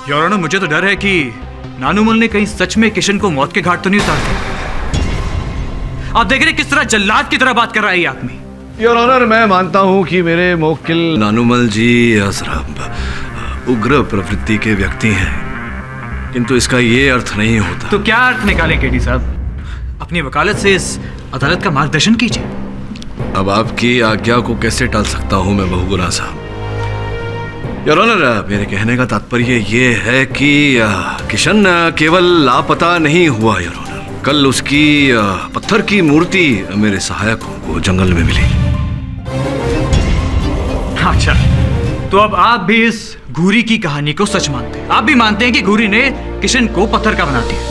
Your honour, मुझे तो डर है कि नानुमल ने कहीं सच में किशन को मौत के घाट तो नहीं उतार दिया। आप देख रहे किस तरह जल्लाद की तरह बात कर रहा है ये आदमी। योर ऑनर, मैं मानता हूं कि मेरे मोक्किल नानुमल जी जरा उग्र प्रवृत्ति के व्यक्ति हैं, किंतु इसका ये अर्थ नहीं होता। तो क्या अर्थ निकालें केडी साहब? अपनी वकालत से इस अदालत का मार्गदर्शन कीजिए। अब आपकी आज्ञा को कैसे टाल सकता हूं मैं बहुगुना साहब। योर ऑनर, मेरे कहने का तात्पर्य ये है कि किशन केवल लापता नहीं हुआ योर ऑनर। कल उसकी पत्थर की मूर्ति मेरे सहायकों को जंगल में मिली। अच्छा, तो अब आप भी इस घूरी की कहानी को सच मानते हैं? आप भी मानते हैं कि घूरी ने किशन को पत्थर का बना दिया?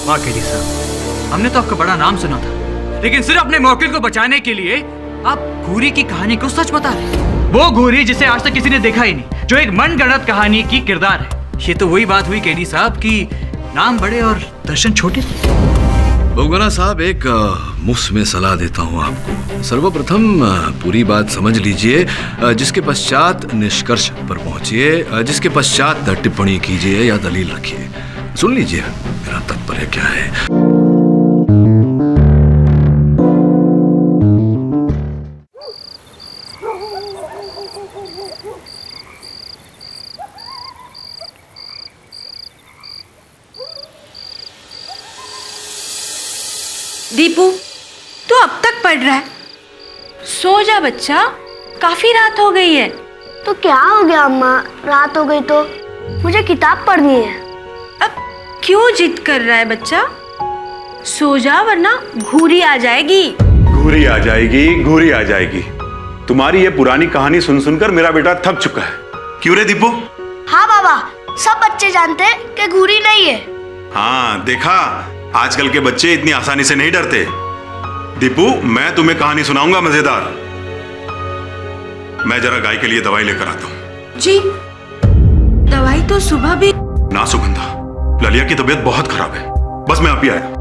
वाह केडी साहब, हमने तो आपका बड़ा नाम सुना था, लेकिन सिर्फ अपने मौकिल को बचाने के लिए आप घूरी की कहानी को सच बता रहे हैं। वो घूरी जिसे आज तक किसी ने देखा ही नहीं, जो एक मनगढ़ंत कहानी की किरदार है। ये तो वही बात हुई केडी साहब कि नाम बड़े और दर्शन छोटे। बहुगुना साहब, एक मुफ्त में सलाह देता हूं आपको। सर्वप्रथम पूरी बात समझ लीजिए, जिसके पश्चात निष्कर्ष पर पहुंचिए, जिसके पश्चात टिप्पणी कीजिए या दलील रखिए। सुन लीजिए मेरा तात्पर्य क्या है। दीपू, तू अब तक पढ़ रहा है? सो जा बच्चा, काफी रात हो गई है। तो क्या हो गया अम्मा, रात हो गई तो? मुझे किताब पढ़नी है। अब क्यों जिद कर रहा है बच्चा? सो जा वरना घूरी आ जाएगी। घूरी आ जाएगी, घूरी आ जाएगी। तुम्हारी ये पुरानी कहानी सुन सुनकर मेरा बेटा थक चुका है। क्यों रे दीपू? हाँ बाबा, सब बच्चे जानते हैं कि घूरी नहीं है। हाँ देखा, आजकल के बच्चे इतनी आसानी से नहीं डरते। दीपू, मैं तुम्हें कहानी सुनाऊंगा मजेदार। मैं जरा गाय के लिए दवाई लेकर आता हूँ। जी, दवाई तो सुबह भी। ना सुगंधा, ललिया की तबीयत बहुत खराब है। बस मैं अभी आया।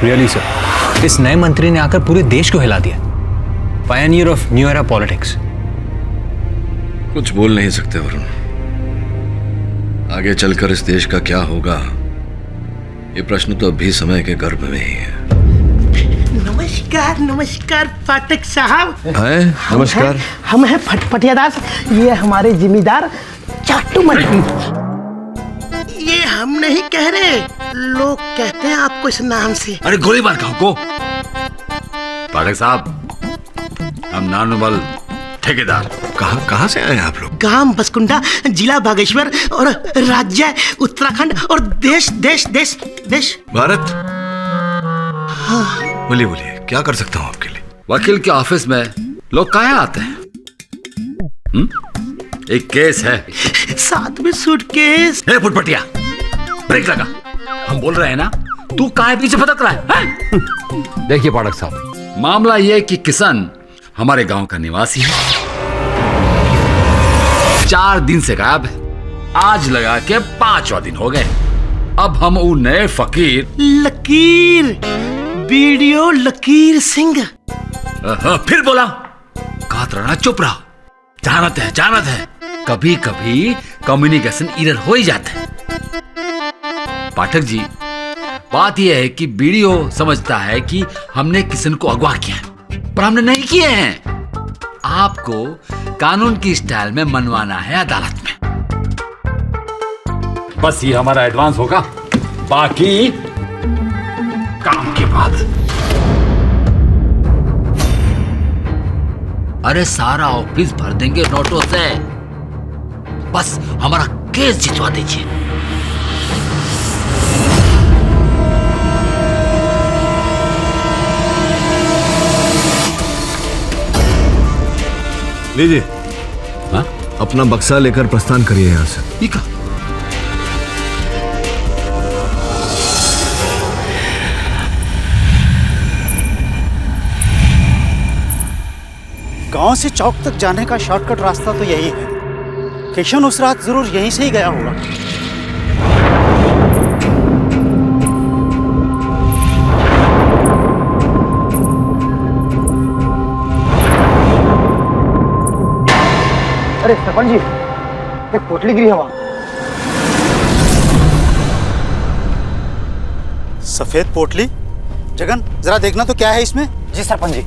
रियली सर, इस नए मंत्री ने आकर पूरे देश को हिला दिया। Pioneer of new era politics. कुछ बोल नहीं सकते वरुण। आगे चलकर इस देश का क्या होगा, ये प्रश्न तो अभी समय के गर्भ में ही है। नमस्कार नमस्कार फाटक साहब। है, नमस्कार। हम हैं फटफटिया दास, ये हमारे जिम्मेदार चाटू मंत्री। ये हम नहीं कह रहे, लोग कहते हैं आपको इस नाम से। अरे गोली मार खाओ को। पाठक साहब, हम नानुमल ठेकेदार। कहाँ से आए आप लोग? गांव बसकुंडा, जिला बागेश्वर और राज्य उत्तराखंड और देश देश देश देश भारत। हाँ। बोलिए बोलिए, क्या कर सकता हूँ आपके लिए? वकील के ऑफिस में लोग काहे आते हैं? एक केस है, साथ में सूटकेस। फुटपटिया, ब्रेक लगा। हम बोल रहे हैं ना, तू काहे पीछे भटक रहा है? देखिए पाठक साहब, मामला यह कि किशन हमारे गांव का निवासी है, 4 दिन से गायब है। आज लगा के 5वां दिन हो गए। अब हम वो नए फकीर लकीर, वीडियो लकीर सिंह। फिर बोला कहा रहना, चुप रहो। जानत है कभी कभी कम्युनिकेशन एरर हो ही जाता है। पाठक जी, बात यह है कि वीडियो समझता है कि हमने किशन को अगवा किया, पर हमने नहीं किए हैं। आपको कानून की स्टाइल में मनवाना है अदालत में। बस ये हमारा एडवांस होगा, बाकी काम के बाद। अरे सारा ऑफिस भर देंगे नोटों से, बस हमारा केस जितवा दीजिए। लीजिए। हाँ? अपना बक्सा लेकर प्रस्थान करिए यहाँ से। ठीक है। गांव से चौक तक जाने का शॉर्टकट रास्ता तो यही है। किशन उस रात जरूर यहीं से ही गया होगा। अरे सरपंच जी, एक पोटली गिरी है वहां। सफेद पोटली? जगन जरा देखना तो क्या है इसमें। जी सरपंच जी।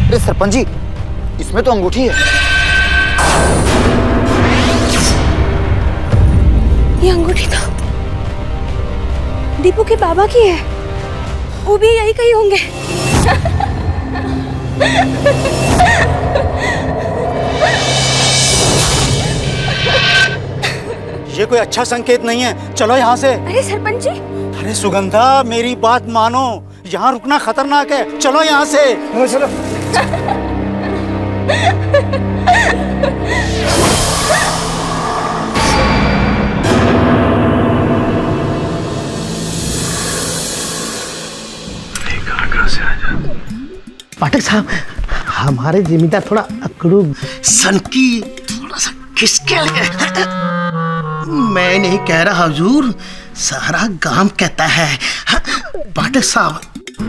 अरे सरपंच जी, इसमें तो अंगूठी है। ये अंगूठी तो दीपू के बाबा की है। वो भी यही कहीं होंगे। ये कोई अच्छा संकेत नहीं है, चलो यहाँ से। अरे सरपंच जी। अरे सुगंधा, मेरी बात मानो, यहाँ रुकना खतरनाक है, चलो यहाँ से। चलो। पाठक साहब, हमारे जिम्मेदार थोड़ा अकड़ू सनकी, थोड़ा सा खिसकेल है। मैं नहीं कह रहा हुजूर, सारा गांव कहता है। पाठक साहब,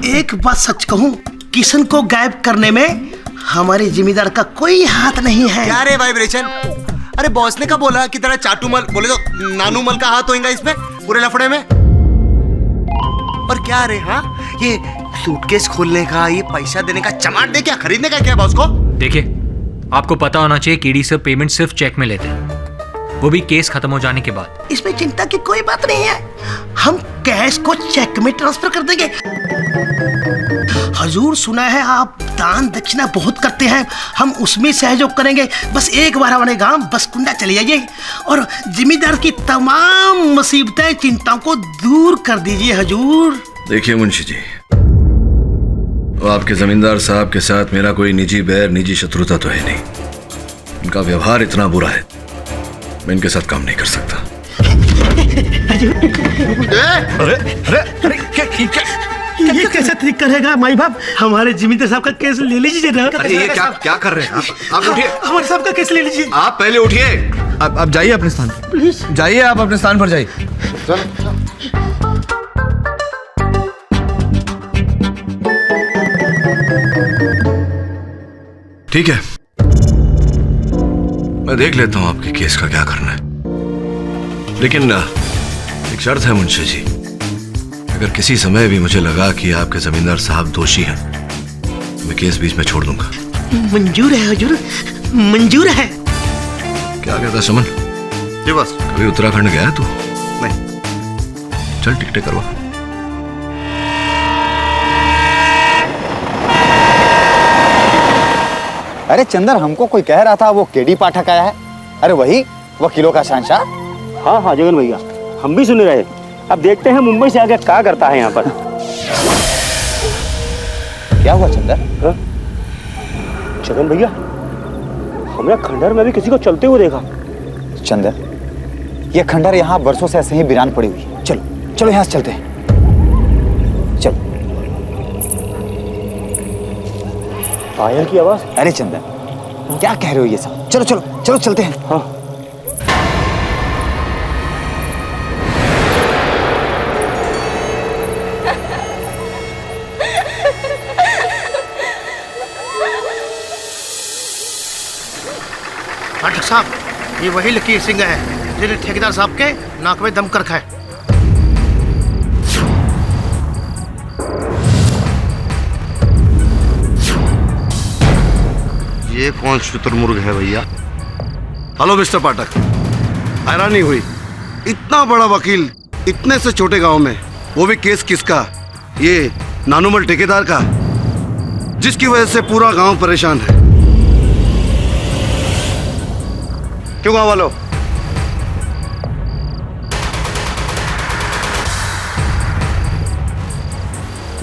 एक बात सच कहूं, किशन को गायब करने में हमारे जिम्मेदार का कोई हाथ नहीं है। क्या रे वाइब्रेशन? अरे बॉस ने कब बोला कि तेरा चाटूमल, बोले तो नानूमल का हाथ होगा इसमें पूरे लफड़े में? और क्या रे, हाँ ये सूटकेस खोलने का, ये पैसा देने का, चमाट दे क्या खरीदने का क्या बॉस को? देखिए, आपको पता होना चाहिए कीडी से पेमेंट सिर्फ चेक में लेते हैं, वो भी केस खत्म हो जाने के बाद। इसमें चिंता की कोई बात नहीं है, हम कैश को चेक में ट्रांसफर कर देंगे। हुजूर, सुना है आप दान दक्षिणा बहुत करते हैं, हम उसमें सहयोग करेंगे। बस एक बार हमारे गांव बसकुंडा चले जाइए और जिम्मेदार की तमाम मुसीबतें, चिंताओं को दूर कर दीजिए हुजूर। देखिए मुंशी जी, वो आपके जमींदार साहब के साथ मेरा कोई निजी बैर, निजी शत्रुता तो है नहीं। उनका व्यवहार इतना बुरा है, मैं इनके साथ काम नहीं कर सकता। अरे अरे अरे क्या ये कैसा तरीका रहेगा माई बाप? हमारे जिम्मेदार साहब का केस ले लीजिए ना। अरे ये क्या कर रहे हैं आप उठिए। हमारे साहब का केस ले लीजिए। आप पहले उठिए। आप जाइए अपने स्थान पर, प्लीज जाइए, आप अपने स्थान पर जाइए। ठीक है, मैं देख लेता हूं आपके केस का क्या करना है, लेकिन एक शर्त है मुंशी जी। अगर किसी समय भी मुझे लगा कि आपके जमींदार साहब दोषी हैं, मैं केस बीच में छोड़ दूंगा। मंजूर है हुजूर, मंजूर है। क्या कहता सुमन? जी बस। कभी उत्तराखंड गया है तू? नहीं। चल टिकटें करवा। अरे चंदर, हमको कोई कह रहा था वो केडी पाठक आया है। अरे वही वकीलों का शहंशाह। हाँ जगन भैया, हम भी सुन रहे। अब देखते हैं मुंबई से आगे क्या करता है यहाँ पर। क्या हुआ चंदर? जगन भैया, हमने खंडहर में भी किसी को चलते हुए देखा। चंदर, ये खंडहर यहाँ बरसों से ऐसे ही वीरान पड़ी हुई है। चलो चलो यहाँ से चलते हैं, चलो। पायल की आवाज। अरे चंदन, क्या कह रहे हो ये सब? चलो चलो चलो चलते हैं। हाँ। पाठक साहब, ये वही लकीर सिंह है जिन्हें ठेकेदार साहब के नाक में दम कर रखा है। ये कौन शुतुरमुर्ग है भैया? हेलो मिस्टर पाठक, हैरानी हुई, इतना बड़ा वकील इतने से छोटे गांव में, वो भी केस किसका? ये नानूमल ठेकेदार का, जिसकी वजह से पूरा गांव परेशान है। क्यों गांव वालों?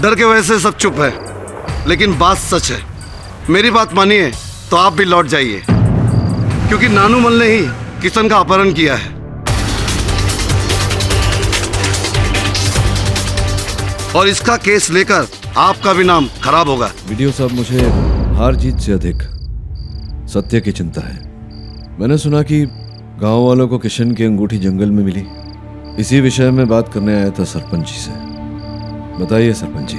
डर के वजह से सब चुप है, लेकिन बात सच है। मेरी बात मानिए तो आप भी लौट जाइए, क्योंकि नानूमल ने ही किशन का अपहरण किया है। और इसका केस लेकर आपका भी नाम खराब होगा। वीडियो साहब, मुझे हार जीत से अधिक सत्य की चिंता है। मैंने सुना कि गांव वालों को किशन की अंगूठी जंगल में मिली। इसी विषय में बात करने आया था सरपंच जी से। बताइए सरपंच जी,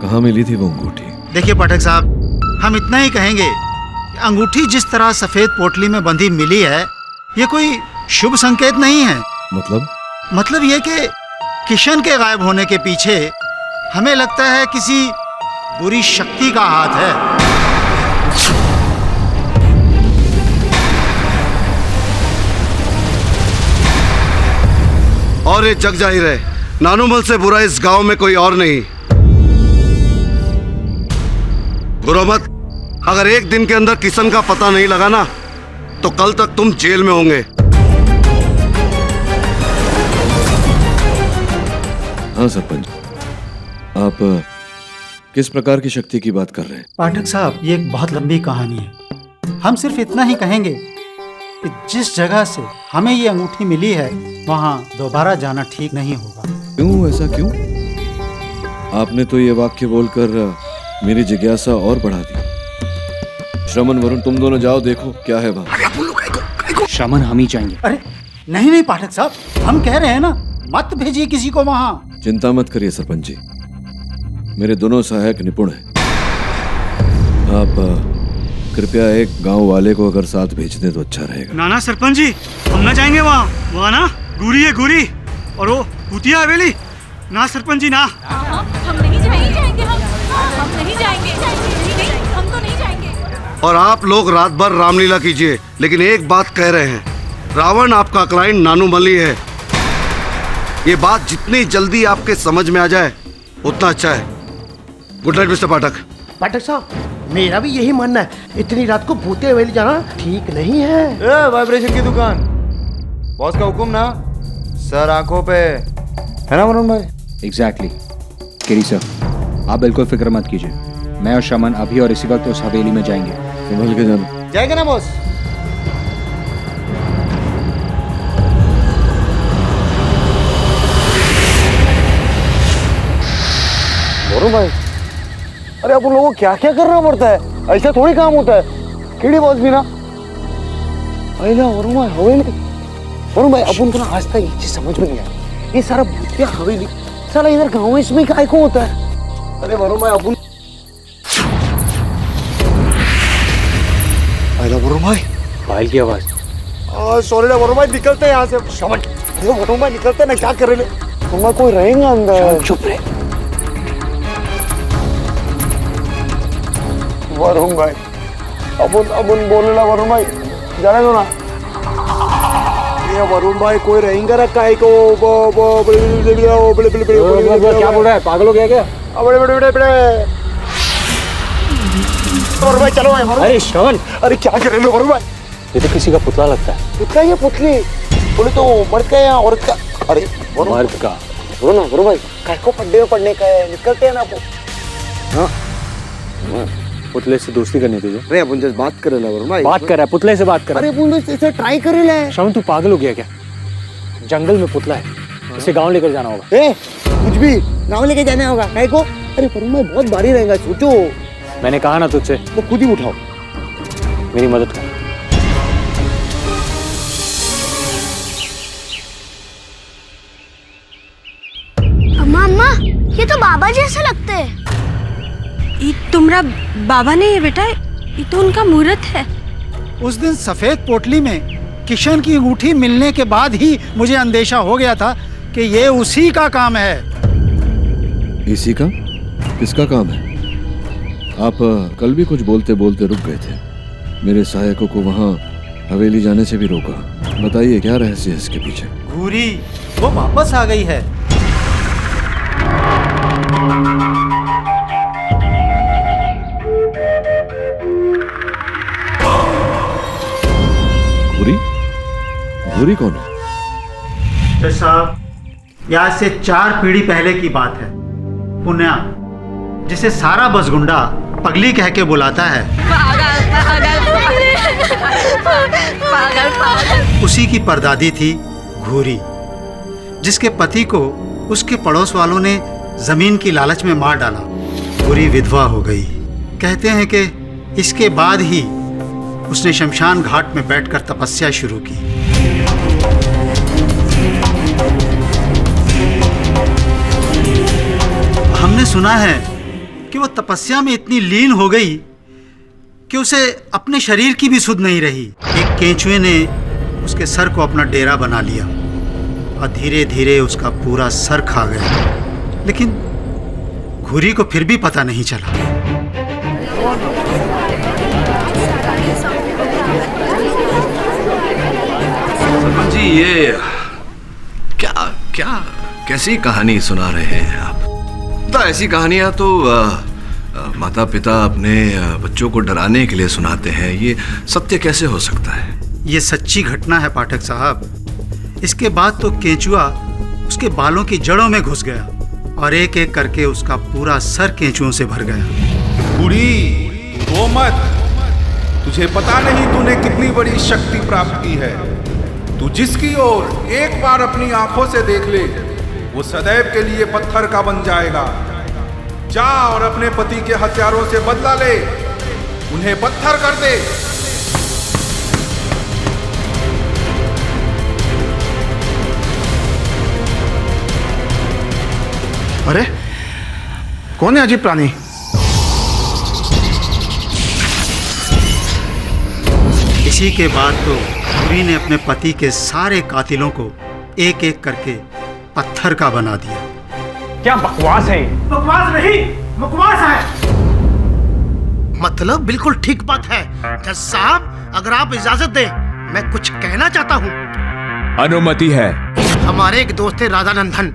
कहाँ मिली थी वो अंगूठी? देखिए पाठक साहब, हम इतना ही कहेंगे कि अंगूठी जिस तरह सफेद पोटली में बंधी मिली है, ये कोई शुभ संकेत नहीं है। मतलब ये कि किशन के गायब होने के पीछे हमें लगता है किसी बुरी शक्ति का हाथ है। और ये जग जाहिर है, नानूमल से बुरा इस गांव में कोई और नहीं। गुरुमत, अगर एक दिन के अंदर किशन का पता नहीं लगा ना, तो कल तक तुम जेल में होंगे। हाँ सरपंच, आप किस प्रकार की शक्ति की बात कर रहे हैं? पाठक साहब, ये एक बहुत लंबी कहानी है। हम सिर्फ इतना ही कहेंगे कि जिस जगह से हमें ये अंगूठी मिली है, वहाँ दोबारा जाना ठीक नहीं होगा। क्यों? ऐसा क्यों? आपने तो ये वाक्य बोलकर मेरी जिज्ञासा और बढ़ा दी। श्रमण, वरुण, तुम दोनों जाओ, देखो क्या है वहाँ। श्रमण, हम ही जाएंगे। अरे नहीं नहीं पाठक साहब, हम कह रहे हैं ना, मत भेजिए किसी को वहाँ। चिंता मत करिए सरपंच जी, मेरे दोनों सहायक निपुण हैं। आप कृपया एक गांव वाले को अगर साथ भेज दें तो अच्छा रहेगा। ना सरपंच जी, हम ना जाएंगे वहाँ ना गुरी है गुरी, और वो कुतिया हवेली। ना सरपंच जी ना। हम नहीं जाएंगे, हम नहीं जाएंगे, हम तो नहीं जाएंगे। और आप लोग रात भर रामलीला कीजिए, लेकिन एक बात कह रहे हैं, रावण आपका क्लाइंट नानूमल ही है। ये बात जितनी जल्दी आपके समझ में आ जाए उतना अच्छा है। गुड नाइट मिस्टर पाठक। पाठक साहब, मेरा भी यही मानना है, इतनी रात को भूते हवेली जाना ठीक नहीं है। वाइब्रेशन की दुकान, बॉस का हुक्म ना, सर आंखों पे है ना वरुण भाई? एग्जैक्टली केरी सर, आप बिल्कुल फिक्र मत कीजिए। मैं और श्रमण अभी और इसी वक्त उस हवेली में जाएंगे। संभल के जाना। जाएंगे ना बॉस? वरुण भाई, अरे अपन लोगों को क्या क्या करना पड़ता है, ऐसा थोड़ी काम होता है। केड़ी बॉस भी ना अरे वरुण भाई हवेली। वरुण भाई, अपन को ना आज तक ये चीज समझ में नहीं आई, ये सारा भूतिया हवेली साला इधर गाँव में इसमें काय को होता है? अरे वरुण भाई, अपन वरुण भाई, पायल की आवाज। सॉरी ना वरुण भाई, निकलते हैं यहाँ से। समझ वरुण भाई, निकलते ना, क्या कर रहे? तुम कोई रहेगा अंदर? चुप रहे वरुण भाई, अपन बोले ना वरुण भाई, जाने दो ना। ये वरुण भाई कोई रहेंगे ना काय को? क्या बोल रहा है, पागल हो गया क्या? बड़े बड़े बड़े बड़े वरुण भाई, चलो। अरे श्रवण, अरे क्या कर रहे हो वरुण भाई? ये तो किसी का पुतला लगता है। पुतला? ये पुतली बोले तो मर्द का या औरत का? अरे मर्द का। वरुण भाई, काय को पड्डे में पड़ने का है, निकलते हैं ना आपको। हाँ, पुतले से दोस्ती करनी तुझे? अरे अपन जस्ट बात कर रहे वरुण भाई। बात कर रहा है, पुतले से बात कर रहा है। अरे अपन तो इसे ट्राई कर रहे हैं। श्रवण, तू पागल हो गया क्या? जंगल में पुतला है, इसे गांव लेकर जाना होगा। ए, कुछ भी गांव लेके जाना होगा काय को? अरे वरुण भाई, बहुत भारी रहेगा, सोचो। मैंने कहा ना तुझसे, वो खुद ही उठाओ, मेरी मदद कर। अम्मा अम्मा, ये तो बाबा जैसे लगते हैं। ये तुम्हारा बाबा नहीं है बेटा, ये तो उनका मूर्त है। उस दिन सफेद पोटली में किशन की अंगूठी मिलने के बाद ही मुझे अंदेशा हो गया था कि ये उसी का काम है। इसी का? किसका काम है? आप कल भी कुछ बोलते बोलते रुक गए थे। मेरे सहायकों को वहाँ हवेली जाने से भी रोका। बताइए क्या रहस्य है इसके पीछे? घूरी वो वापस आ गई है। घूरी? घूरी कौन है? तो साहब, ये आज से 4 पीढ़ी पहले की बात है। पुण्या, जिसे सारा बसगुंडा पगली कह के बुलाता है, उसी की परदादी थी घूरी, जिसके पति को उसके पड़ोस वालों ने जमीन की लालच में मार डाला। घूरी विधवा हो गई। कहते हैं कि इसके बाद ही उसने शमशान घाट में बैठकर तपस्या शुरू की। हमने सुना है कि वो तपस्या में इतनी लीन हो गई कि उसे अपने शरीर की भी सुध नहीं रही। एक केंचुए ने उसके सर को अपना डेरा बना लिया और धीरे धीरे उसका पूरा सर खा गया, लेकिन घूरी को फिर भी पता नहीं चला। सरपंच जी, ये क्या क्या कैसी कहानी सुना रहे हैं आप? तो ऐसी कहानियां तो माता पिता अपने बच्चों को डराने के लिए सुनाते हैं। ये सत्य कैसे हो सकता है? ये सच्ची घटना है पाठक साहब। इसके बाद तो केंचुआ उसके बालों की जड़ों में घुस गया और एक एक करके उसका पूरा सर केंचुओं से भर गया। बूढ़ी वो मत, तुझे पता नहीं तूने कितनी बड़ी शक्ति प्राप्त की है। तू जिसकी ओर एक बार अपनी आंखों से देख ले, वो सदैव के लिए पत्थर का बन जाएगा। जा और अपने पति के हथियारों से बदला ले, उन्हें पत्थर कर दे। अरे कौन है अजीब प्राणी? इसी के बाद तो घूरी ने अपने पति के सारे कातिलों को एक एक करके पत्थर का बना दिया। क्या बकवास है? बकवास नहीं, बकवास है। मतलब बिल्कुल ठीक बात है। जज साहब, अगर आप इजाजत दें, मैं कुछ कहना चाहता हूँ। अनुमति है। हमारे एक दोस्त थे राधानंदन,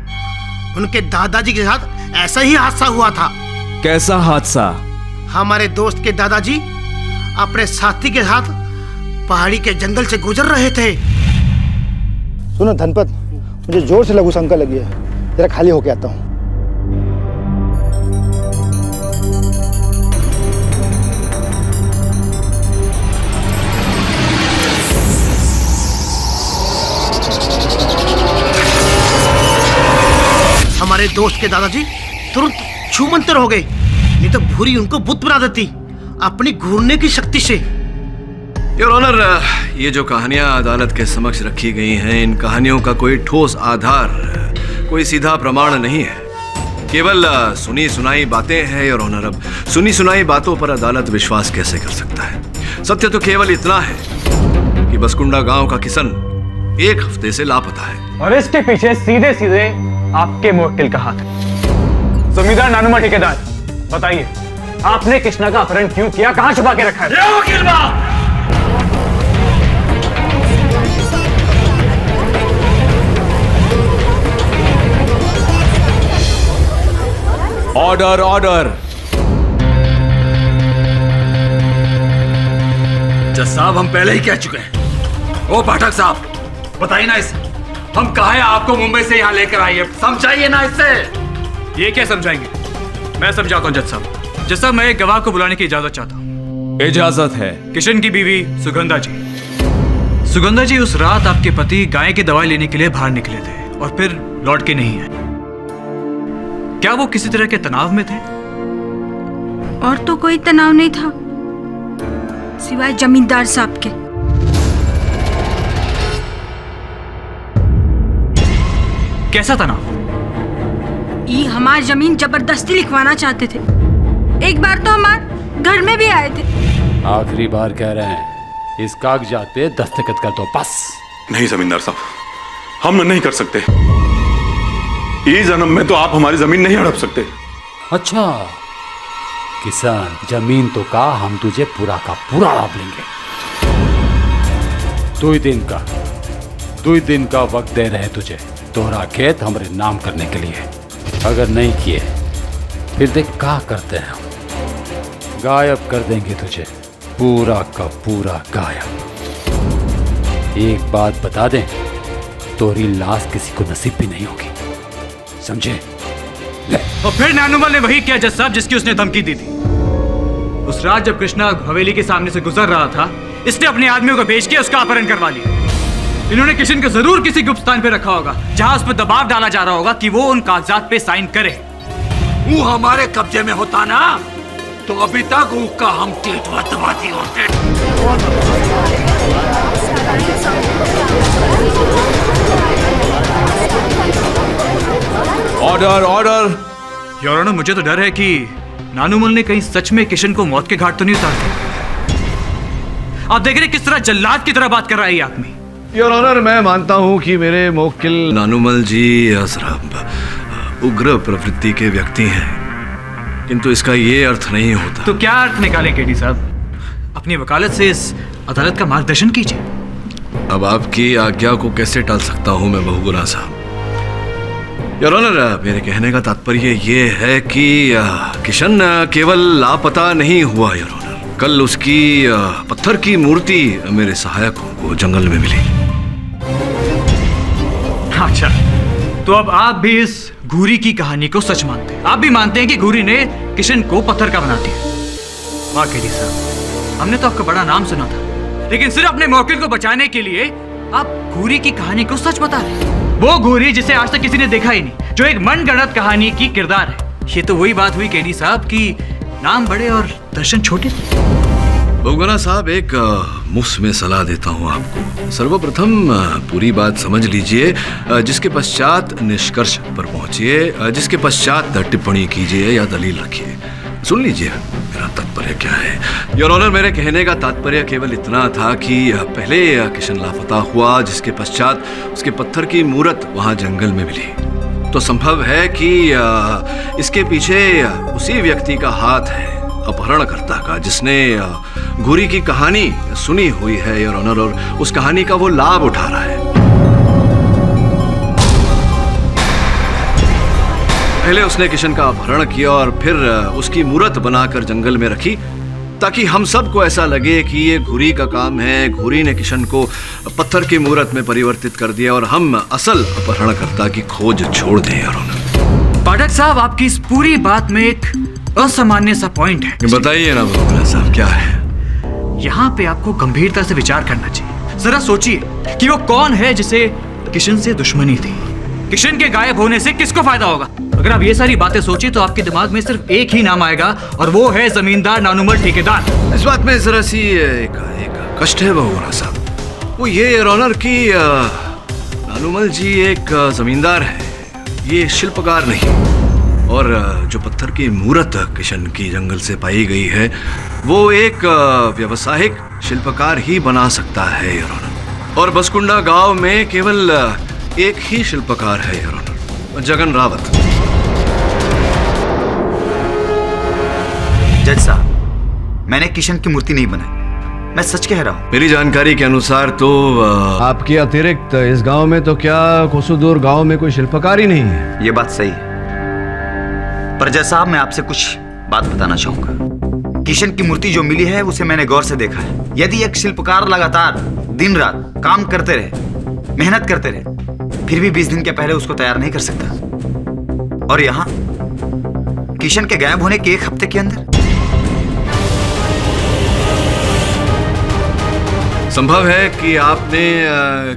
उनके दादाजी के साथ ऐसा ही हादसा हुआ था। कैसा हादसा? हमारे दोस्त के दादाजी अपने साथी के साथ पहाड़ी के जंगल से गुजर रहे थे। सुनो धनपत, मुझे जोर से लघु शंका लगी है, जरा खाली होके आता हूँ। हमारे दोस्त के दादाजी तुरंत छूमंतर हो गए, नहीं तो भूरी उनको बुत बना देती अपनी घूरने की शक्ति से। योर ऑनर, ये जो कहानियां अदालत के समक्ष रखी गई हैं, इन कहानियों का कोई ठोस आधार, कोई सीधा प्रमाण नहीं है। केवल सुनी सुनाई बातें हैं योर ऑनर। अब सुनी सुनाई बातों पर अदालत विश्वास कैसे कर सकता है? सत्य तो केवल इतना है कि बसकुंडा गांव का किशन 1 हफ्ते से लापता है और इसके पीछे सीधे सीधे आपके मुवक्किल का हाथ है। जमींदार नानुमा ठेकेदार, बताइए आपने कृष्णा का अपहरण क्यों किया, कहां छुपा के रखा है? वकील साहब, ऑर्डर ऑर्डर। जज साहब, हम पहले ही कह चुके हैं। ओ पाठक साहब, बताइए ना इसे, हम कहा है आपको मुंबई से यहाँ लेकर आइए, समझाइए ना इससे। ये क्या समझाएंगे? मैं समझाता हूँ जज साहब। जज साहब, मैं एक गवाह को बुलाने की इजाजत चाहता हूँ। इजाजत है। किशन की बीवी सुगंधा जी। सुगंधा जी, उस रात आपके पति गाय की दवाई लेने के लिए बाहर निकले थे और फिर लौट के नहीं आए। क्या वो किसी तरह के तनाव में थे? और तो कोई तनाव नहीं था सिवाय जमींदार साहब के। कैसा तनाव? ये हमारी जमीन जबरदस्ती लिखवाना चाहते थे। एक बार तो हमारे घर में भी आए थे। आखिरी बार कह रहे हैं, इस कागजात पे दस्तखत कर दो बस। नहीं जमींदार साहब, हम नहीं कर सकते। इस जन्म में तो आप हमारी जमीन नहीं हड़प सकते। अच्छा किसान, जमीन तो का हम तुझे पूरा का पूरा लाभ लेंगे। 2 दिन का वक्त दे रहे तुझे तोहरा खेत हमारे नाम करने के लिए। अगर नहीं किए फिर देख क्या करते हैं हम। गायब कर देंगे तुझे, पूरा का पूरा गायब। एक बात बता दें, तोरी लाश किसी को नसीब भी नहीं होगी, समझे? और फिर नानुमल ने वही किया जज साहब जिसकी उसने धमकी दी थी। उस रात जब कृष्णा हवेली के सामने से गुजर रहा था, इसने अपने आदमियों को भेज के उसका अपहरण करवा लिया। इन्होंने किशन को जरूर किसी गुप्त स्थान पे रखा होगा जहां उस पर दबाव डाला जा रहा होगा कि वो उन कागजात पे साइन करे। वो हमारे कब्जे में होता ना तो अभी तक उसका हम दबाती होते। Order order. योर ऑनर, मुझे तो डर है कि नानुमल ने कहीं सच में किशन को मौत के घाट तो नहीं उतार दिया। आप देख रहे किस तरह जल्लाद की तरह बात कर रहा है ये आदमी। योर ऑनर, मैं मानता हूं कि मेरे मुवक्किल नानुमल जी उग्र प्रवृत्ति के व्यक्ति हैं, किंतु इसका ये अर्थ नहीं होता। तो क्या अर्थ निकाले केडी साहब? अपनी वकालत से इस अदालत का मार्गदर्शन कीजिए। अब आपकी आज्ञा को कैसे टाल सकता हूं मैं बहुगुना साहब। योर ऑनर, मेरे कहने का तात्पर्य ये है कि किशन केवल लापता नहीं हुआ योर ऑनर। कल उसकी पत्थर की मूर्ति मेरे सहायकों को जंगल में मिली। अच्छा, तो अब आप भी इस घूरी की कहानी को सच मानते हैं? आप भी मानते हैं कि घूरी ने किशन को पत्थर का बना दिया? वाह केडी साहब, हमने तो आपका बड़ा नाम सुना था, लेकिन सिर्फ अपने मौकिल को बचाने के लिए आप घूरी की कहानी को सच बता रहे हैं। वो घूरी जिसे आज तक किसी ने देखा ही नहीं, जो एक मनगढ़ंत कहानी की किरदार है। ये तो वही बात हुई केडी साहब की नाम बड़े और दर्शन छोटे। बहुगुना साहब, एक मुफ्त में सलाह देता हूं आपको। सर्वप्रथम पूरी बात समझ लीजिए, जिसके पश्चात निष्कर्ष पर पहुंचिए, जिसके पश्चात टिप्पणी कीजिए या दलील रखिए। सुन लीजिए मेरा तात्पर्य क्या है। योर ऑनर, मेरे कहने का तात्पर्य केवल इतना था कि पहले किशन लापता हुआ, जिसके पश्चात उसके पत्थर की मूरत वहां जंगल में मिली। तो संभव है कि इसके पीछे उसी व्यक्ति का हाथ है, अपहरणकर्ता का, जिसने घूरी की कहानी सुनी हुई है योर ऑनर, और उस कहानी का वो लाभ उठा रहा है। पहले उसने किशन का अपहरण किया और फिर उसकी मूरत बनाकर जंगल में रखी, ताकि हम सबको ऐसा लगे कि ये घूरी का काम है। घूरी ने किशन को पत्थर की मूरत में परिवर्तित कर दिया और हम असल अपहरणकर्ता की खोज छोड़ दें योर ऑनर। पाठक साहब, आपकी इस पूरी बात में एक असामान्य सा पॉइंट है। बताइए ना बहुगुना साहब, क्या है? यहाँ पे आपको गंभीरता से विचार करना चाहिए। जरा सोचिए कि वो कौन है जिसे किशन से दुश्मनी थी। किशन के गायब होने से किसको फायदा होगा? अगर आप ये सारी बातें सोचिए तो आपके दिमाग में सिर्फ एक ही नाम आएगा, और वो है जमींदार नानुमल ठेकेदार। इस बात में जरा सी एक कष्ट है बहुगुना साहब। वो ये योर ऑनर कि नानुमल जी एक जमींदार है, ये शिल्पकार नहीं। और जो पत्थर की मूरत किशन की जंगल से पाई गई है, वो एक व्यावसायिक शिल्पकार ही बना सकता है योर ऑनर। और बसकुंडा गांव में केवल एक ही शिल्पकार है योर ऑनर, जगन रावत। जज साहब, मैंने किशन की मूर्ति नहीं बनाई, मैं सच कह रहा हूँ। मेरी जानकारी के अनुसार तो आपके अतिरिक्त इस गांव में तो क्या कोसोदूर गांव में कोई शिल्पकार ही नहीं है। ये बात सही है, पर जज साहब मैं आपसे कुछ बात बताना चाहूंगा। किशन की मूर्ति जो मिली है उसे मैंने गौर से देखा है। यदि एक शिल्पकार लगातार दिन रात काम करते रहे, मेहनत करते रहे, फिर भी 20 दिन के पहले उसको तैयार नहीं कर सकता। और यहाँ किशन के गायब होने के 1 हफ्ते के अंदर संभव है कि आपने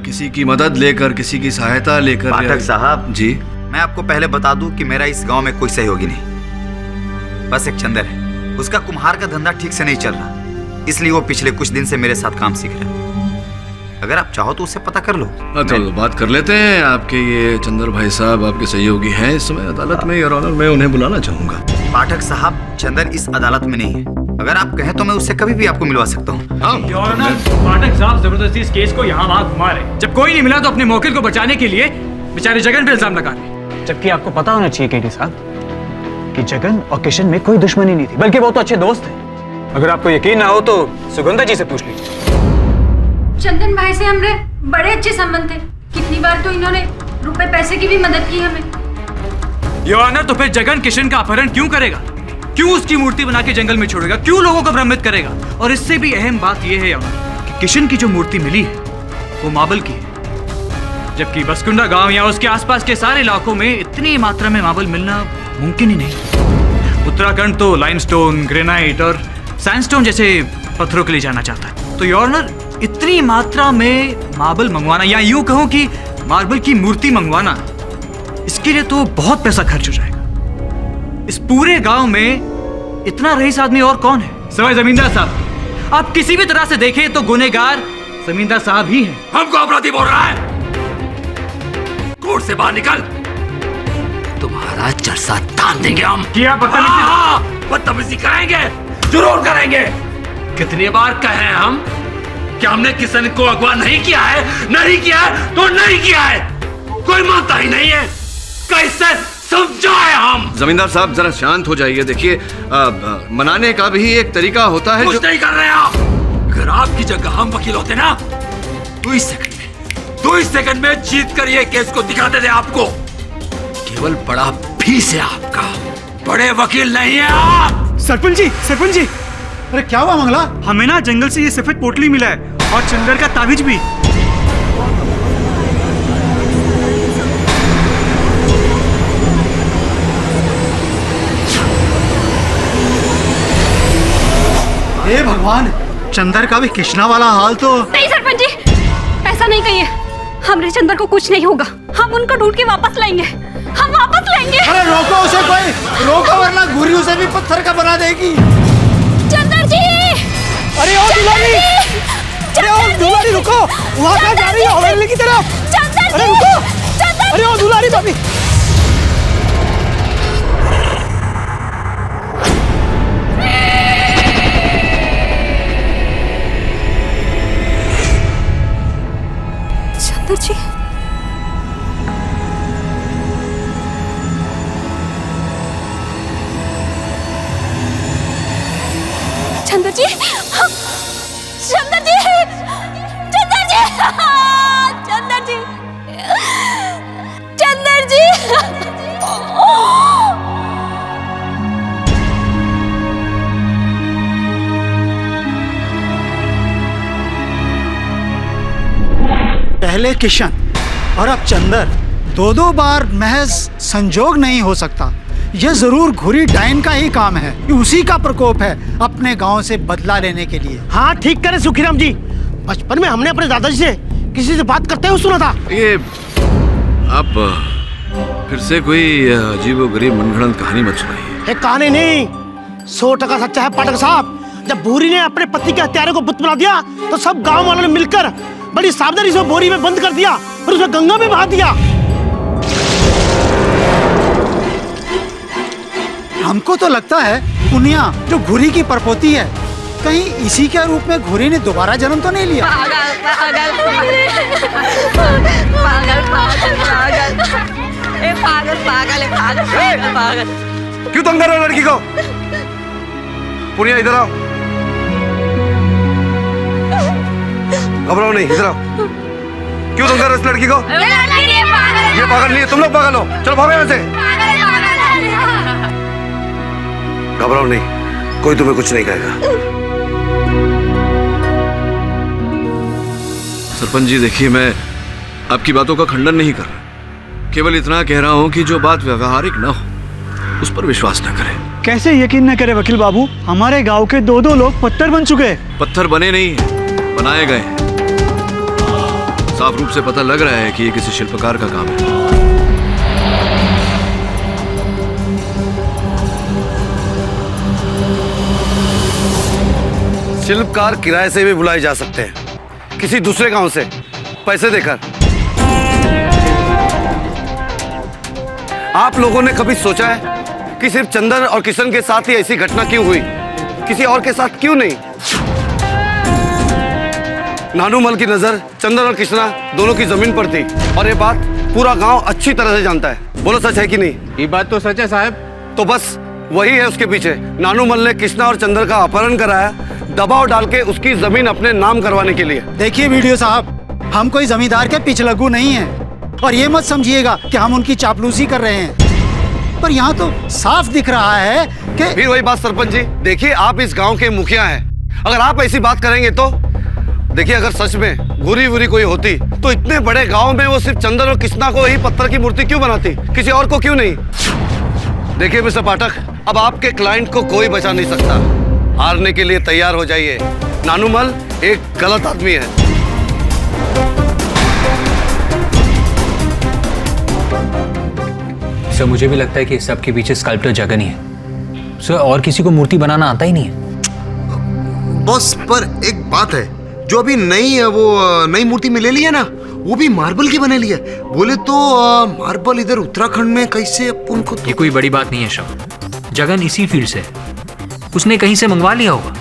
किसी की मदद लेकर, किसी की सहायता लेकर। पाठक साहब जी, मैं आपको पहले बता दूं कि मेरा इस गांव में कोई सहयोगी नहीं, बस एक चंदर है। उसका कुम्हार का धंधा ठीक से नहीं चल रहा, इसलिए वो पिछले कुछ दिन से मेरे साथ काम सीख रहा है। अगर आप चाहो तो उससे पता कर लो। तो बात कर लेते हैं। आपके ये चंदर भाई साहब आपके सहयोगी हैं इस समय अदालत में, योर ऑनर, मैं उन्हें बुलाना चाहूंगा। पाठक साहब, चंदर इस अदालत में नहीं है। अगर आप कहें तो मैं उससे कभी भी आपको मिलवा सकता हूँ। योर ऑनर, पाठक साहब जबरदस्ती इस केस को यहाँ वहाँ घुमा रहे। जब कोई नहीं मिला तो अपने मौके को बचाने के लिए बेचारे जगन पे इल्जाम लगा रहे। जबकि आपको पता होना चाहिए केडी साहब कि जगन और किशन में कोई दुश्मनी नहीं थी, बल्कि वो तो अच्छे दोस्त थे। अगर आपको यकीन ना हो तो सुगंधा जी से पूछ लीजिए। चंदन भाई से हमारे बड़े अच्छे संबंध थे। कितनी बार तो इन्होंने रुपए पैसे की भी मदद की हमें। योर ऑनर, तो फिर जगन किशन का अपहरण क्यों करेगा? क्यों उसकी मूर्ति बना के जंगल में छोड़ेगा? क्यों लोगों को भ्रमित करेगा? और इससे भी अहम बात यह है योर ऑनर कि किशन की जो मूर्ति मिली है वो मार्बल की है, जबकि बसकुंडा गांव या उसके आसपास के सारे इलाकों में इतनी मात्रा में मार्बल मिलना मुमकिन ही नहीं। उत्तराखंड तो लाइमस्टोन, ग्रेनाइट और सैंडस्टोन जैसे पत्थरों के लिए जाना चाहता है। तो योर ऑनर, इतनी मात्रा में मार्बल मंगवाना या यूं कहूं कि मार्बल की मूर्ति मंगवाना, इसके लिए तो बहुत पैसा खर्च हो जाएगा। इस पूरे गांव में इतना रईस आदमी और कौन है सिवाय जमींदार साहब? आप किसी भी तरह से देखें तो गुनहगार जमींदार साहब ही हैं। हमको अपराधी बोल रहा है? कोर्ट से बाहर निकल, तुम्हारा चर्चा तान देंगे हम। क्या बदतमीजी कराएंगे, जरूर करेंगे। कितनी बार कहे हम कि हमने किशन को अगवा नहीं किया है, नहीं किया है तो नहीं किया है। कोई मानता ही नहीं है, कैसे समझाए हम? जमींदार साहब जरा शांत हो जाइए। देखिए, मनाने का भी एक तरीका होता है। कुछ नहीं कर रहे आप। अगर आपकी जगह हम वकील होते ना, 2 सेकंड में जीत कर ये केस को दिखाते थे आपको। केवल बड़ा फीस है आपका, बड़े वकील नहीं है आप। सरपंच जी, अरे क्या हुआ मंगला? हमें ना जंगल से ये सफेद पोटली मिला है और चंदर का ताबीज भी। हे भगवान, चंदर का भी कृष्णा वाला हाल तो। नहीं सरपंच जी, ऐसा नहीं कहिए। हमरे चंदर को कुछ नहीं होगा। हम उनको ढूंढ के वापस लाएंगे, हम वापस लाएंगे। अरे रोको उसे, कोई रोको वरना घुरी उसे भी पत्थर का बना देगी। चंदर जी! अरे ओ दुलारी! अरे ओ दुलारी रुको, वहाँ कहाँ जा रही है? हवेली की तरफ। चंदर अरे रुको! अरे ओ दुलारी भाभी! चंदर जी! चंदर जी! चंदर जी! चंदर जी! चंदर जी! चंदर जी! पहले किशन और अब चंदर, दो बार महज संजोग नहीं हो सकता। यह जरूर घुरी डायन का ही काम है। उसी का प्रकोप है अपने गांव से बदला लेने के लिए। हाँ ठीक करे सुखीराम जी, बचपन में हमने अपने दादाजी से किसी से बात करते हुए सुना था। ये आप फिर से कोई अजीबोगरीब मनगढ़ंत कहानी मत सुनाइए। एक कहानी नहीं, 100% सच्चा है पाठक साहब। जब भूरी ने अपने पति के हत्यारे को बुत बना दिया तो सब गांव वालों ने मिलकर बड़ी सावधानी से बोरी में बंद कर दिया और उसे गंगा में बहा दिया। हमको तो लगता है पुनिया जो घुरी की परपोती है, कहीं इसी के रूप में घुरी ने दोबारा जन्म तो नहीं लिया। पागल। क्यों तंग कर रहे हो लड़की को? पुनिया इधर आओ। घबराओ नहीं, इधर आओ। क्यों तंग कर रहे हो इस लड़की को? ये पागल नहीं है, तुम लोग पागल हो। चलो भागो यहाँ से। घबराओ नहीं, कोई तुम्हें कुछ नहीं कहेगा। सरपंच जी देखिए, मैं आपकी बातों का खंडन नहीं कर रहा, केवल इतना कह रहा हूं कि जो बात व्यवहारिक न हो उस पर विश्वास न करें। कैसे यकीन न करे वकील बाबू? हमारे गांव के 2 लोग पत्थर बन चुके हैं। पत्थर बने नहीं हैं, बनाए गए हैं। साफ रूप से पता लग रहा है कि ये किसी शिल्पकार का काम है। शिल्पकार किराए से भी बुलाए जा सकते हैं, किसी दूसरे गांव से पैसे देकर। आप लोगों ने कभी सोचा है कि सिर्फ चंदन और किशन के साथ ही ऐसी घटना क्यों हुई, किसी और के साथ क्यों नहीं? नानूमल की नजर चंदन और कृष्णा दोनों की जमीन पर थी और ये बात पूरा गांव अच्छी तरह से जानता है। बोलो सच है कि नहीं? ये बात तो सच है साहब। तो बस वही है उसके पीछे। नानूमल ने कृष्णा और चंदन का अपहरण कराया, दबाव डाल के उसकी जमीन अपने नाम करवाने के लिए। देखिए वीडियो साहब, हम कोई जमींदार के पिछलग्गू नहीं हैं और ये मत समझिएगा कि हम उनकी चापलूसी कर रहे हैं, पर यहाँ तो साफ दिख रहा है कि फिर वही बात सरपंच जी, देखिए आप इस गांव के मुखिया हैं, अगर आप ऐसी बात करेंगे तो देखिए अगर सच में घूरी वूरी कोई होती तो इतने बड़े गांव में वो सिर्फ चंदन और कृष्णा को ही पत्थर की मूर्ति क्यों बनाती, किसी और को क्यों नहीं? देखिए मिस्टर पाठक, अब आपके क्लाइंट को कोई बचा नहीं सकता, हारने के लिए तैयार हो जाइए। नानूमल एक गलत आदमी है। सर मुझे भी लगता है कि सब के पीछे स्कल्प्टर जगन ही है सर, और किसी को मूर्ति बनाना आता ही नहीं है। बॉस पर एक बात है, जो अभी नई मूर्ति में ले ली है ना, वो भी मार्बल की बने ली है। बोले तो मार्बल इधर उत्तराखंड में कैसे उनको ये कोई बड़ी बात नहीं है श्रवण, जगन इसी फील्ड से, उसने कहीं से मंगवा लिया होगा।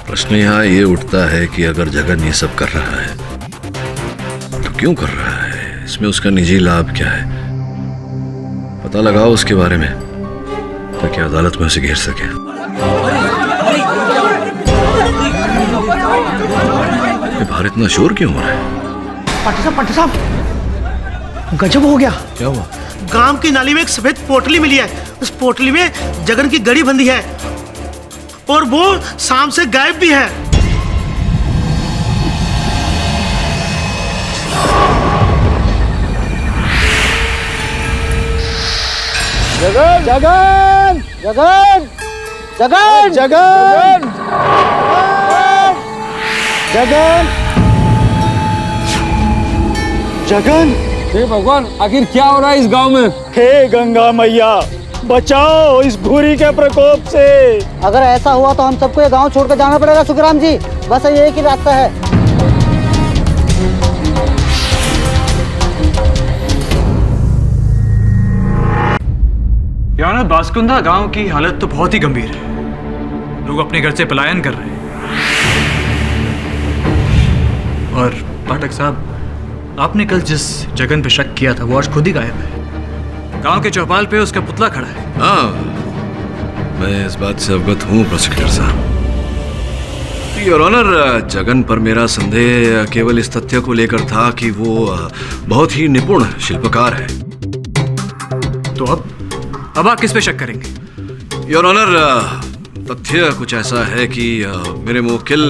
प्रश्न यहाँ ये उठता है कि अगर जगन ये सब कर रहा है तो क्यों कर रहा है, इसमें उसका निजी लाभ क्या है? पता लगाओ उसके बारे में ताकि अदालत में उसे घेर सके। बाहर इतना शोर क्यों हो रहा है? पाठी साहब गजब हो गया। क्या हुआ? गांव की नाली में एक सफेद पोटली मिली है, उस पोटली में जगन की गड़ी बंधी है और वो शाम से गायब भी है। जगन जगन जगन जगन जगन जगन जगन। हे भगवान, आखिर क्या हो रहा है इस गांव में? हे गंगा मैया, बचाओ इस घुरी के प्रकोप से। अगर ऐसा हुआ तो हम सबको ये गांव छोड़कर जाना पड़ेगा सुखराम जी, बस ये एक ही रास्ता है। यार बासकुंदा गांव की हालत तो बहुत ही गंभीर है, लोग अपने घर से पलायन कर रहे हैं। और पाठक साहब, आपने कल जिस जगन पे शक किया था वो आज खुद ही गायब है। गांव के चौपाल पे उसका पुतला खड़ा है। हाँ, मैं इस बात से अवगत हूँ प्रोसिक्यूटर साहब। योर ऑनर, जगन पर मेरा संदेह केवल इस तथ्य को लेकर था कि वो बहुत ही निपुण शिल्पकार है। तो अब आप किस पे शक करेंगे? योर ऑनर, तथ्य कुछ ऐसा है कि मेरे मुवक्किल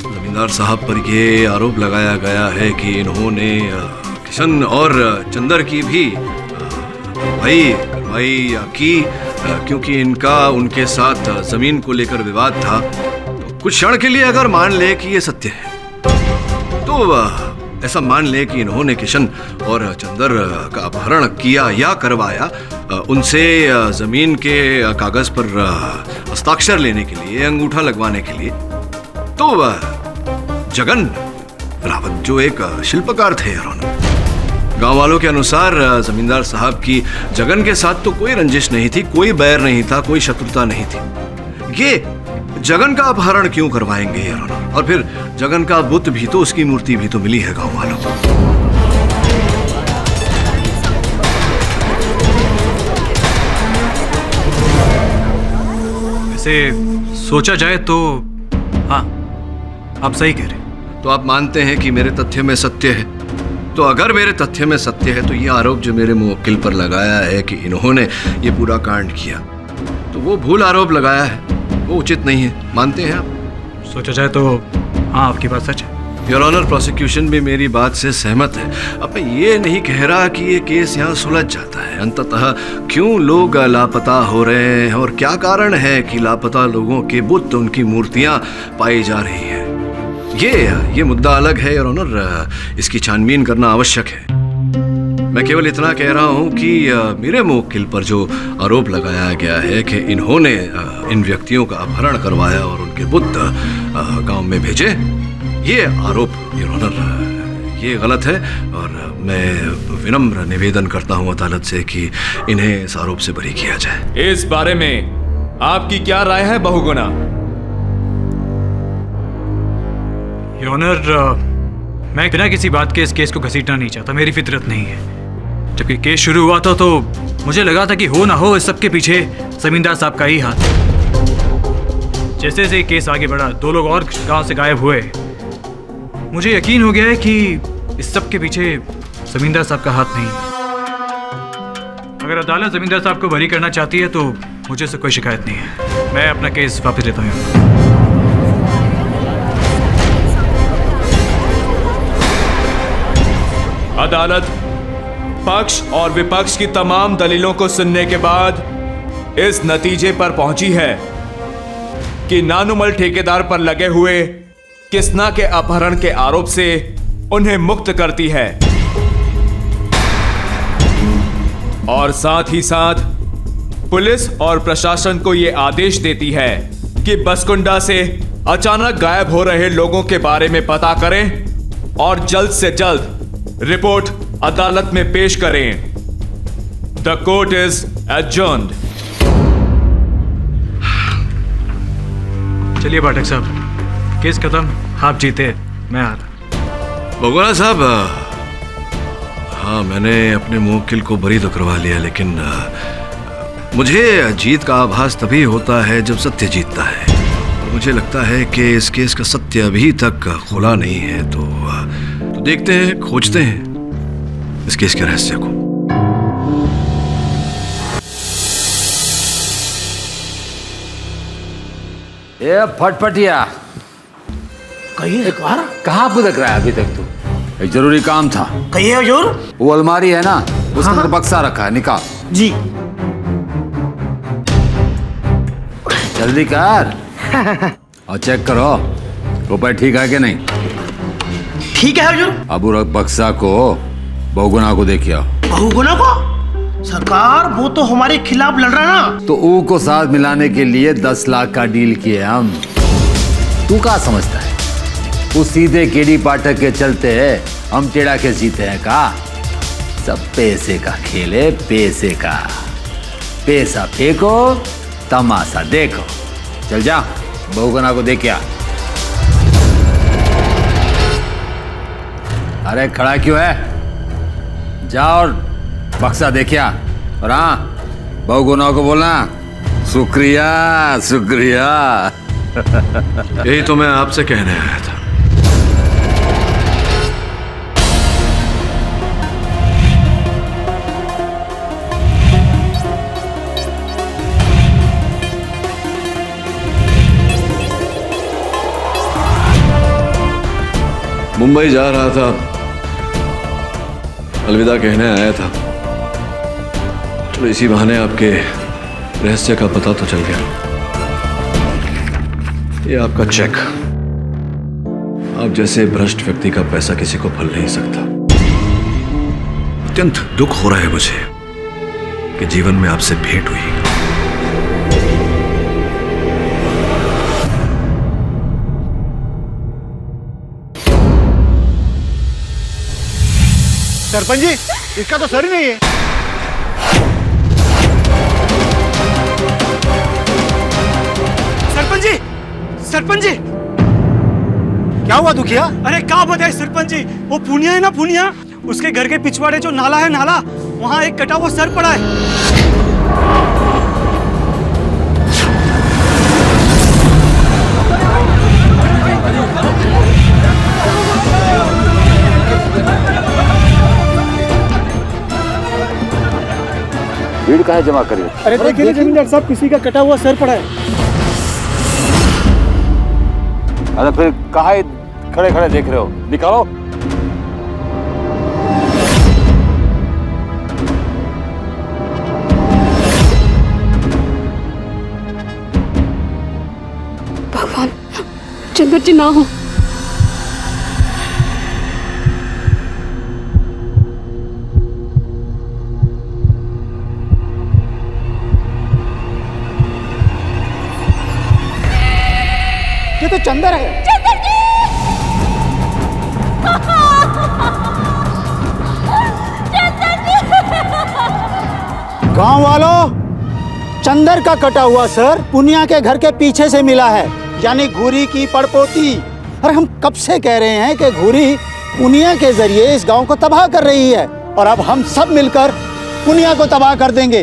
जमींदार साहब पर यह आरोप लगाया गया है कि इन्होंने किशन और चंदर की भी कार्रवाई की, क्योंकि इनका उनके साथ जमीन को लेकर विवाद था। तो कुछ क्षण के लिए अगर मान ले कि ये सत्य है तो ऐसा मान ले कि इन्होंने किशन और चंदर का अपहरण किया या करवाया, उनसे जमीन के कागज पर हस्ताक्षर लेने के लिए, अंगूठा लगवाने के लिए। तो जगन रावत जो एक शिल्पकार थे, गांव वालों के अनुसार जमींदार साहब की जगन के साथ तो कोई रंजिश नहीं थी, कोई बैर नहीं था, कोई शत्रुता नहीं थी। ये जगन का अपहरण क्यों करवाएंगे? और फिर जगन का बुत भी तो, उसकी मूर्ति भी तो मिली है गांव वालों को। वैसे सोचा जाए तो हाँ, आप सही कह रहे हैं। तो आप मानते हैं कि मेरे तथ्य में सत्य है? तो अगर मेरे तथ्य में सत्य है तो ये आरोप जो मेरे मुवक्किल पर लगाया है कि इन्होंने ये पूरा कांड किया, तो वो भूल आरोप लगाया है, वो उचित नहीं है। मानते हैं आप? सोचा जाए तो हाँ, आपकी बात सच है। योर ऑनर, प्रोसिक्यूशन भी मेरी बात से सहमत है। अब मैं ये नहीं कह रहा कि ये केस यहाँ सुलझ जाता है। अंततः क्यों लोग लापता हो रहे हैं और क्या कारण है कि लापता लोगों के बुत, उनकी मूर्तियाँ पाई जा रही हैं, ये मुद्दा अलग है योर ऑनर, इसकी छानबीन करना आवश्यक है। मैं केवल इतना कह रहा हूं कि मेरे मुवक्किल पर जो आरोप लगाया गया है कि इन्होंने इन व्यक्तियों का अपहरण करवाया और उनके बुत गांव में भेजे, ये आरोप योर ऑनर ये गलत है और मैं विनम्र निवेदन करता हूं अदालत से कि इन्हें इस आरोप से बरी किया जाए। इस बारे में आपकी क्या राय है बहुगुना? योर ऑनर, मैं बिना किसी बात के इस केस को घसीटना नहीं चाहता, मेरी फितरत नहीं है। जब ये केस शुरू हुआ था तो मुझे लगा था कि हो ना हो इस सब के पीछे जमींदार साहब का ही हाथ है। जैसे जैसे केस आगे बढ़ा, 2 लोग और गांव से गायब हुए, मुझे यकीन हो गया है कि इस सब के पीछे जमींदार साहब का हाथ नहीं है। अगर अदालत जमींदार साहब को बरी करना चाहती है तो मुझे से कोई शिकायत नहीं है। मैं अपना केस वापस लेता हूँ। अदालत पक्ष और विपक्ष की तमाम दलीलों को सुनने के बाद इस नतीजे पर पहुंची है कि नानुमल ठेकेदार पर लगे हुए किसना के अपहरण के आरोप से उन्हें मुक्त करती है और साथ ही साथ पुलिस और प्रशासन को यह आदेश देती है कि बसकुंडा से अचानक गायब हो रहे लोगों के बारे में पता करें और जल्द से जल्द रिपोर्ट अदालत में पेश करें। The court is adjourned. चलिए पाठक साहब, केस खत्म, आप जीते, मैं आ रहा। बहुगुणा साहब, हाँ मैंने अपने मुवक्किल को बरी तो करवा लिया, लेकिन मुझे जीत का आभास तभी होता है जब सत्य जीतता है। मुझे लगता है कि इस केस का सत्य अभी तक खुला नहीं है, तो देखते हैं, खोजते हैं इस केस के रहस्य को। ए फटफटिया, कहिए कहाँ पुदक रहा है अभी तक तू? एक जरूरी काम था। कहिए हुजूर। वो अलमारी है ना, उसके अंदर बक्सा रखा है, निकाल। जी। जल्दी कर और चेक करो रुपए ठीक है कि नहीं। ठीक है हुजूर। अब बक्सा को बहुगुणा को देखिए। बहुगुणा को? सरकार वो तो हमारे खिलाफ लड़ रहा ना। तो ऊ को साथ मिलाने के लिए 10 लाख का डील किए हम। तू क्या समझता है उस सीधे केडी पाठक के चलते हम टेढ़ा के जीते हैं का? सब पैसे का खेल है, पैसे का। पैसा फेंको, तमाशा देखो। चल जा बहुगुणा को देख क्या। अरे खड़ा क्यों है? जा और बक्सा देखिया। और हाँ, बहुगुणा को बोलना शुक्रिया शुक्रिया। यही तो मैं आपसे कहने आया था। मुंबई जा रहा था, अलविदा कहने आया था। चलो इसी बहाने आपके रहस्य का पता तो चल गया। ये आपका चेक। आप जैसे भ्रष्ट व्यक्ति का पैसा किसी को फल नहीं सकता। अत्यंत दुख हो रहा है मुझे कि जीवन में आपसे भेंट हुई। सरपंच जी, इसका तो सर ही नहीं है। सरपंच जी, सरपंच जी, क्या हुआ दुखिया? अरे क्या बताए सरपंच जी, वो पुनिया है ना, पुनिया, उसके घर के पिछवाड़े जो नाला है, नाला, वहाँ एक कटा हुआ सर पड़ा है। भीड़ कहाँ जमा करी? अरे देखिए जमींदार साहब, किसी का कटा हुआ सर पड़ा है। अरे फिर कहाँ खड़े खड़े देख रहे हो? निकालो। भगवान, चंद्र जी ना हो। ये तो चंदर है। गांव वालों, चंदर का कटा हुआ सर पुनिया के घर के पीछे से मिला है, यानी घूरी की पड़पोती। और हम कब से कह रहे हैं कि घूरी पुनिया के जरिए इस गांव को तबाह कर रही है, और अब हम सब मिलकर पुनिया को तबाह कर देंगे,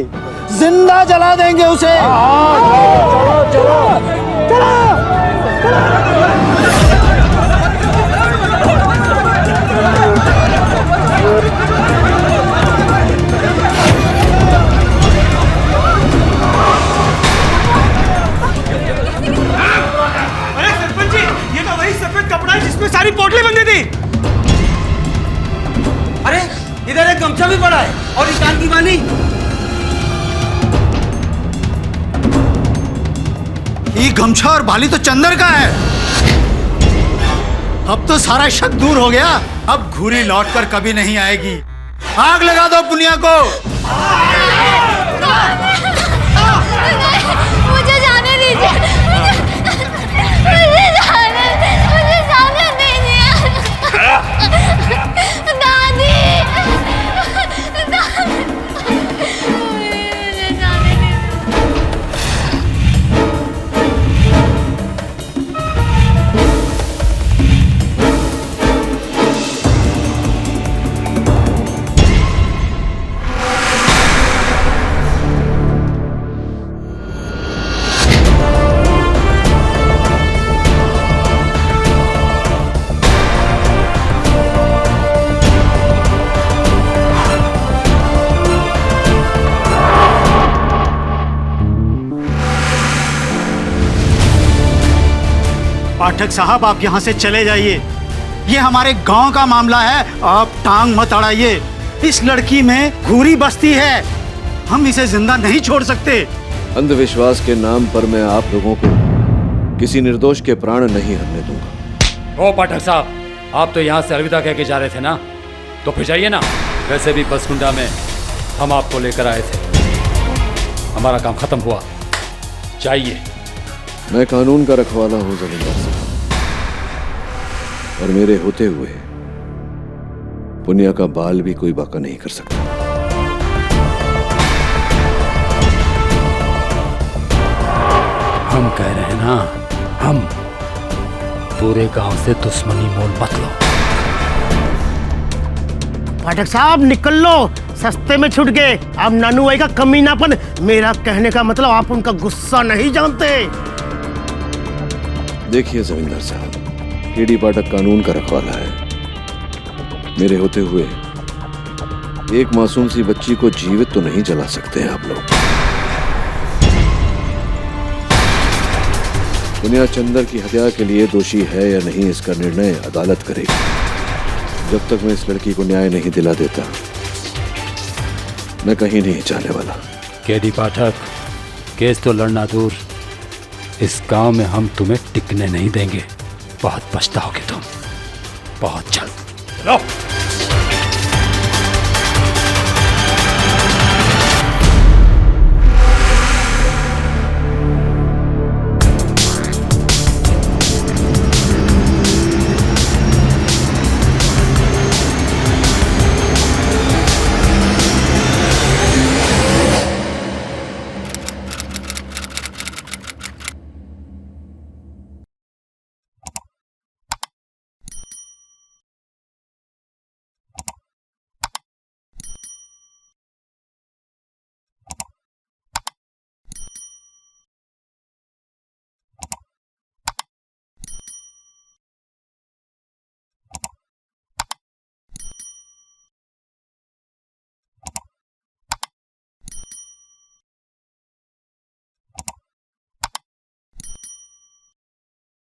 जिंदा जला देंगे उसे। चलो चलो चलो। जिसमें सारी पोटली बंधी थी। अरे इधर एक गमछा भी पड़ा है और इस कान की बानी। ये गमछा और बाली तो चंदर का है। अब तो सारा शक दूर हो गया। अब घूरी लौटकर कभी नहीं आएगी। आग लगा दो पुनिया को। मुझे जाने दीजिए। पाठक साहब, आप यहाँ से चले जाइए। ये हमारे गांव का मामला है, आप टांग मत अड़ाइए। इस लड़की में घूरी बसती है, हम इसे जिंदा नहीं छोड़ सकते। अंधविश्वास के नाम पर मैं आप लोगों को किसी निर्दोष के प्राण नहीं हरने दूंगा। ओ पाठक साहब, आप तो यहाँ से अलविदा कह के जा रहे थे ना, तो फिर जाइए ना। वैसे भी बसकुंडा में हम आपको लेकर आए थे, हमारा काम खत्म हुआ, जाइए। मैं कानून का रखवाला हूं जमींदार साहब, और मेरे होते हुए पुनिया का बाल भी कोई बाका नहीं कर सकता। हम कह रहे हैं ना, हम पूरे गांव से दुश्मनी मोल मत लो। पाठक साहब निकल लो, सस्ते में छूट गए। अब नानू भाई का कमीनापन, मेरा कहने का मतलब आप उनका गुस्सा नहीं जानते। देखिए जमींदार साहब, केडी पाठक कानून का रखवाला है। मेरे होते हुए एक मासूम सी बच्ची को जीवित तो नहीं जला सकते आप लोग। पुनिया चंदर की हत्या के लिए दोषी है या नहीं, इसका निर्णय अदालत करेगी। जब तक मैं इस लड़की को न्याय नहीं दिला देता, मैं कहीं नहीं जाने वाला। केडी पाठक, केस तो लड़ना दूर, इस गांव में हम तुम्हें टिकने नहीं देंगे। बहुत पछताओगे तुम, बहुत जल्द।